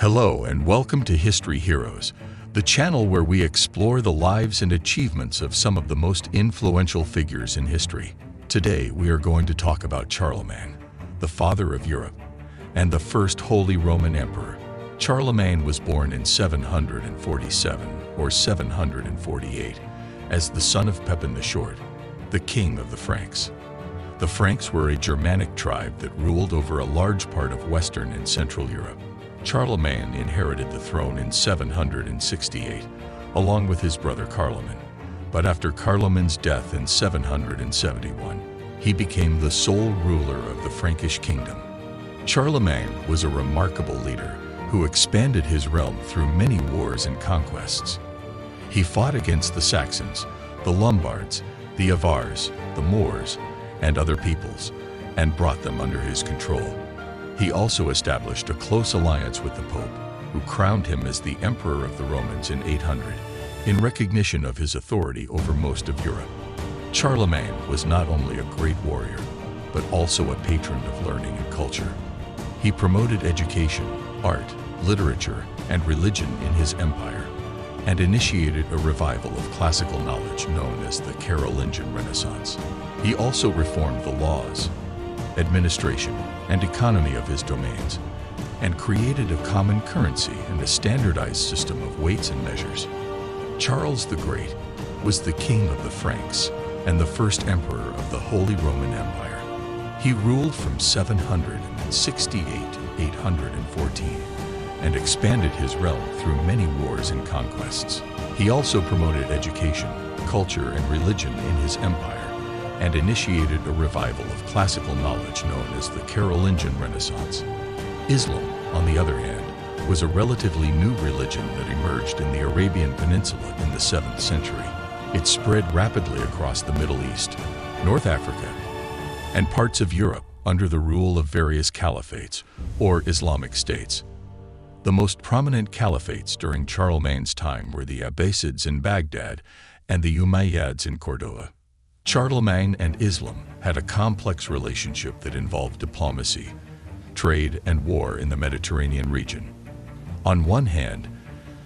Hello and welcome to History Heroes, the channel where we explore the lives and achievements of some of the most influential figures in history. Today we are going to talk about Charlemagne, the father of Europe, and the first Holy Roman Emperor. Charlemagne was born in 747 or 748 as the son of Pepin the Short, the king of the Franks. The Franks were a Germanic tribe that ruled over a large part of Western and Central Europe. Charlemagne inherited the throne in 768, along with his brother Carloman. But after Carloman's death in 771, he became the sole ruler of the Frankish kingdom. Charlemagne was a remarkable leader who expanded his realm through many wars and conquests. He fought against the Saxons, the Lombards, the Avars, the Moors, and other peoples, and brought them under his control. He also established a close alliance with the Pope, who crowned him as the Emperor of the Romans in 800, in recognition of his authority over most of Europe. Charlemagne was not only a great warrior, but also a patron of learning and culture. He promoted education, art, literature, and religion in his empire, and initiated a revival of classical knowledge known as the Carolingian Renaissance. He also reformed the laws, administration, and economy of his domains, and created a common currency and a standardized system of weights and measures. Charles the Great was the king of the Franks and the first emperor of the Holy Roman Empire. He ruled from 768 to 814 and expanded his realm through many wars and conquests. He also promoted education, culture, and religion in his empire, and initiated a revival of classical knowledge known as the Carolingian Renaissance. Islam, on the other hand, was a relatively new religion that emerged in the Arabian Peninsula in the 7th century. It spread rapidly across the Middle East, North Africa, and parts of Europe under the rule of various caliphates, or Islamic states. The most prominent caliphates during Charlemagne's time were the Abbasids in Baghdad and the Umayyads in Cordoba. Charlemagne and Islam had a complex relationship that involved diplomacy, trade, and war in the Mediterranean region. On one hand,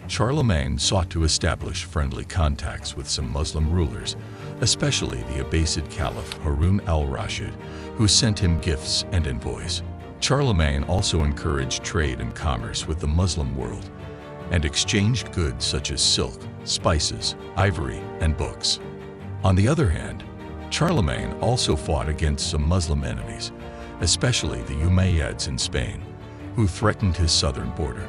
Charlemagne sought to establish friendly contacts with some Muslim rulers, especially the Abbasid Caliph Harun al-Rashid, who sent him gifts and envoys. Charlemagne also encouraged trade and commerce with the Muslim world and exchanged goods such as silk, spices, ivory, and books. On the other hand, Charlemagne also fought against some Muslim enemies, especially the Umayyads in Spain, who threatened his southern border.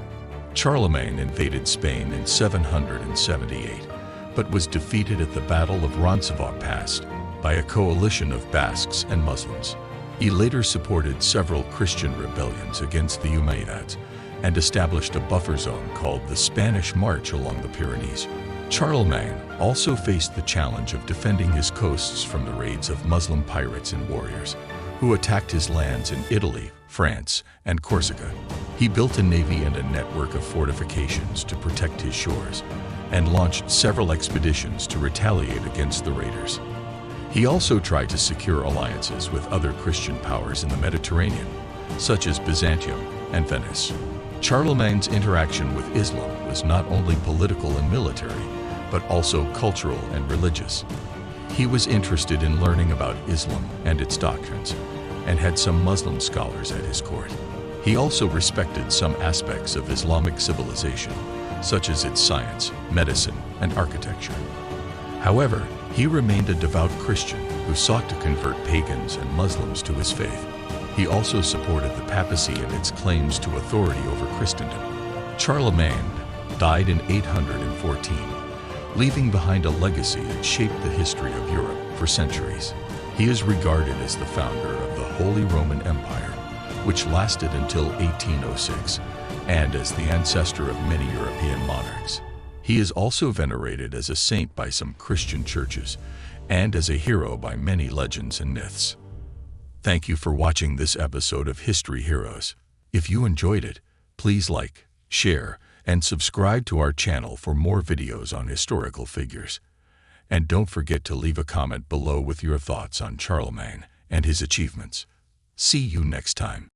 Charlemagne invaded Spain in 778, but was defeated at the Battle of Roncesvalles Pass by a coalition of Basques and Muslims. He later supported several Christian rebellions against the Umayyads and established a buffer zone called the Spanish March along the Pyrenees. Charlemagne also faced the challenge of defending his coasts from the raids of Muslim pirates and warriors, who attacked his lands in Italy, France, and Corsica. He built a navy and a network of fortifications to protect his shores, and launched several expeditions to retaliate against the raiders. He also tried to secure alliances with other Christian powers in the Mediterranean, such as Byzantium and Venice. Charlemagne's interaction with Islam was not only political and military, but also cultural and religious. He was interested in learning about Islam and its doctrines, and had some Muslim scholars at his court. He also respected some aspects of Islamic civilization, such as its science, medicine, and architecture. However, he remained a devout Christian who sought to convert pagans and Muslims to his faith. He also supported the papacy and its claims to authority over Christendom. Charlemagne died in 814, leaving behind a legacy that shaped the history of Europe for centuries. He is regarded as the founder of the Holy Roman Empire, which lasted until 1806, and as the ancestor of many European monarchs. He is also venerated as a saint by some Christian churches, and as a hero by many legends and myths. Thank you for watching this episode of History Heroes. If you enjoyed it, please like, share, and subscribe to our channel for more videos on historical figures. And don't forget to leave a comment below with your thoughts on Charlemagne and his achievements. See you next time.